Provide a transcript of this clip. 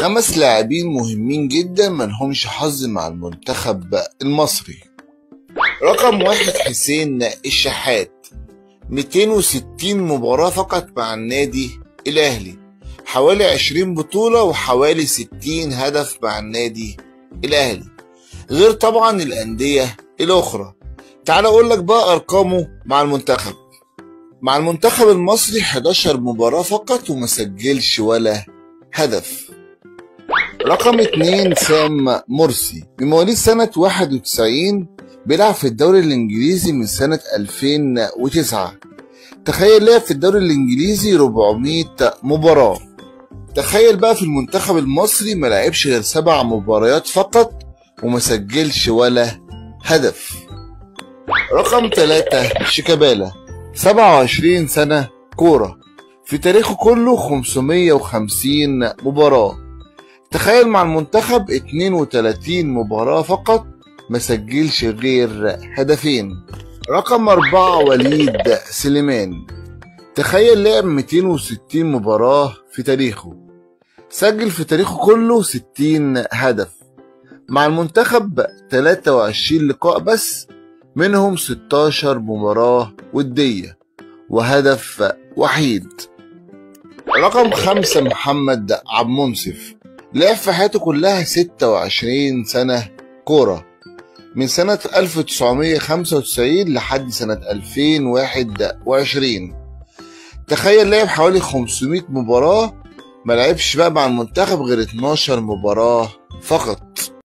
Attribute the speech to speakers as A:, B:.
A: 5 لاعبين مهمين جدا ملهمش حظ مع المنتخب المصري. رقم 1 حسين الشحات، 260 مباراة فقط مع النادي الأهلي، حوالي 20 بطولة وحوالي 60 هدف مع النادي الأهلي، غير طبعا الأندية الأخرى. تعال أقول لك بقى أرقامه مع المنتخب. مع المنتخب المصري 11 مباراة فقط ومسجلش ولا هدف. رقم 2 سام مرسي، بمواليد سنة 91، بيلعب في الدوري الإنجليزي من سنة 2009. تخيل لعب في الدوري الإنجليزي 400 مباراة. تخيل بقى في المنتخب المصري ما لعبش غير 7 مباريات فقط ومسجلش ولا هدف. رقم 3 شيكابالا، 27 سنة كورة، في تاريخه كله 550 مباراة. تخيل مع المنتخب 32 مباراة فقط مسجلش غير هدفين. رقم 4 وليد سليمان، تخيل لعب 260 مباراة في تاريخه، سجل في تاريخه كله 60 هدف. مع المنتخب 23 لقاء بس، منهم 16 مباراة ودية وهدف وحيد. رقم 5 محمد عبد المنصف، لعب في حياته كلها 26 سنة كورة، من سنة 1995 لحد سنة 2021. تخيل لعب حوالي 500 مباراة، ما لعبش بقى مع المنتخب غير 12 مباراة فقط.